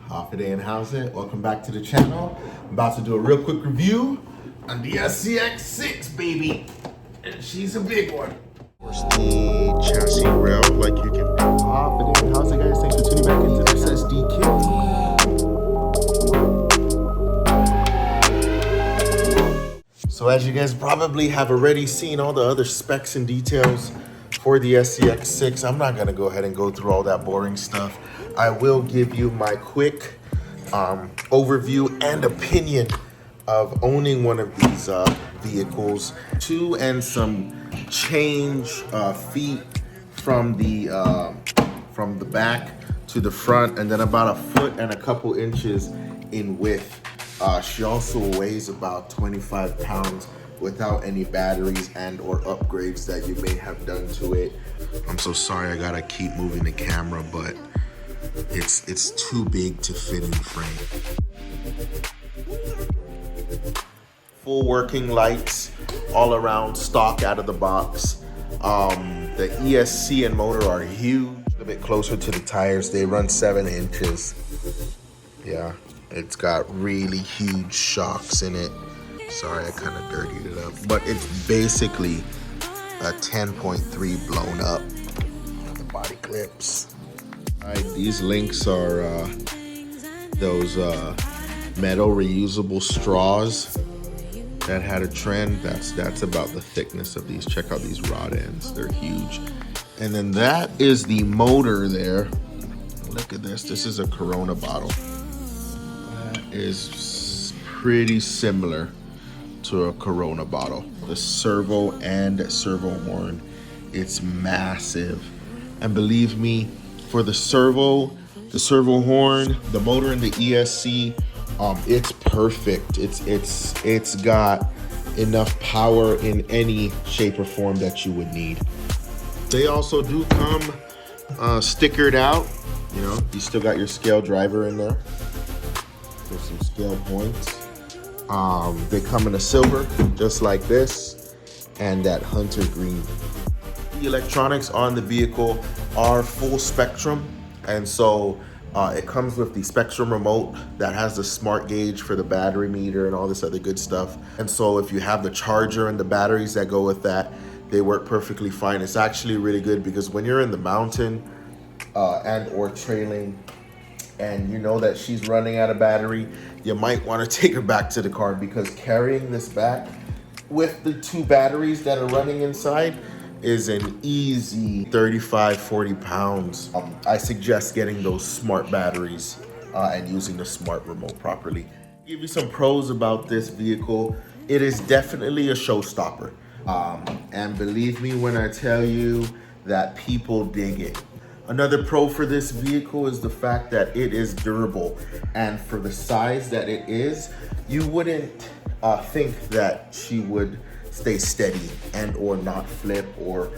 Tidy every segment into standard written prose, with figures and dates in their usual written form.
Half a day and how's it? Welcome back to the channel. I'm about to do a real quick review on the SCX6, baby. And she's a big one. Of course, the chassis rail, like you can. Half a day and how's it, guys? Thanks for tuning back into this SD kit. So as you guys probably have already seen all the other specs and details for the SCX6, I'm not gonna go ahead and go through all that boring stuff. I will give you my quick overview and opinion of owning one of these vehicles. 2 and some change feet from the back to the front, and then about 1 foot and a couple inches in width. She also weighs about 25 pounds without any batteries and or upgrades that you may have done to it. I'm so sorry I gotta keep moving the camera, but it's too big to fit in the frame. Full working lights all around, stock out of the box. The ESC and motor are huge. A bit closer to the tires, they run 7 inches. Yeah, it's got really huge shocks in it. Sorry, I kind of dirtied it up, but it's basically a 10.3 blown up. The body clips. These links are those metal reusable straws that had a trend. That's about the thickness of these. Check out these rod ends, they're huge. And then that is the motor there. Look at this, this is a Corona bottle. That is pretty similar to a Corona bottle. The servo and servo horn, it's massive. And believe me, for the servo horn, the motor and the ESC, it's perfect. It's got enough power in any shape or form that you would need. They also do come stickered out. You know, you still got your scale driver in there. There's some scale points. They come in a silver, just like this, and that hunter green. The electronics on the vehicle are full spectrum, and so it comes with the Spectrum remote that has the smart gauge for the battery meter and all this other good stuff. And so if you have the charger and the batteries that go with that, they work perfectly fine. It's actually really good because when you're in the mountain and or trailing, and you know that she's running out of battery, you might want to take her back to the car, because carrying this back with the 2 batteries that are running inside is an easy 35-40 pounds. I suggest getting those smart batteries and using the smart remote properly. Give you some pros about this vehicle. It is definitely a showstopper, and believe me when I tell you that people dig it. Another pro for this vehicle is the fact that it is durable, and for the size that it is, you wouldn't think that she would stay steady and or not flip or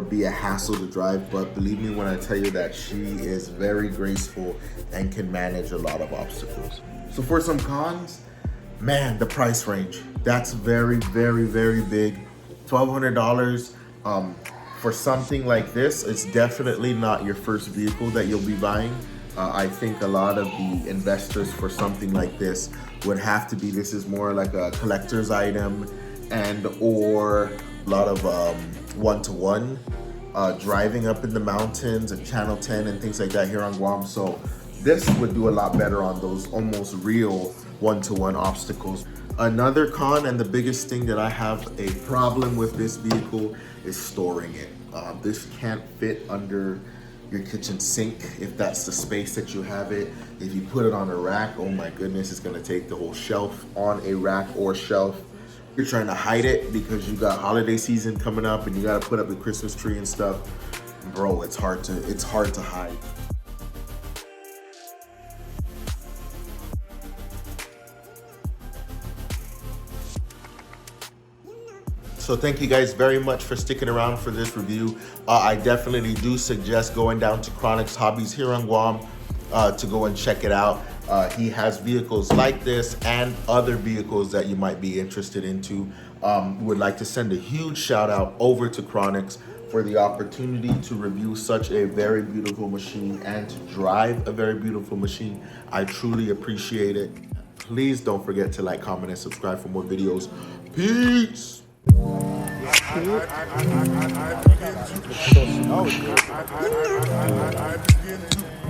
be a hassle to drive, but believe me when I tell you that she is very graceful and can manage a lot of obstacles. So for some cons, man, the price range, that's very, very, very big. $1,200 for something like this. It's definitely not your first vehicle that you'll be buying. I think a lot of the investors for something like this would have to be, this is more like a collector's item, and or a lot of one-to-one driving up in the mountains and Channel 10 and things like that here on Guam. So this would do a lot better on those almost real one-to-one obstacles. Another con, and the biggest thing that I have a problem with this vehicle, is storing it. This can't fit under your kitchen sink if that's the space that you have it. If you put it on a rack, oh my goodness, it's gonna take the whole shelf on a rack or shelf. You're trying to hide it because you got holiday season coming up and you gotta put up the Christmas tree and stuff. Bro, it's hard to hide. So thank you guys very much for sticking around for this review. I definitely do suggest going down to Kronix Hobbies here on Guam to go and check it out. He has vehicles like this and other vehicles that you might be interested into. Would like to send a huge shout out over to Kronix for the opportunity to review such a very beautiful machine and to drive a very beautiful machine. I truly appreciate it. Please don't forget to like, comment, and subscribe for more videos. Peace!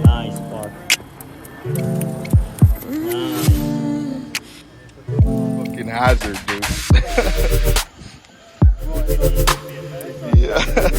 Nice part. Fucking hazard, dude. Yeah.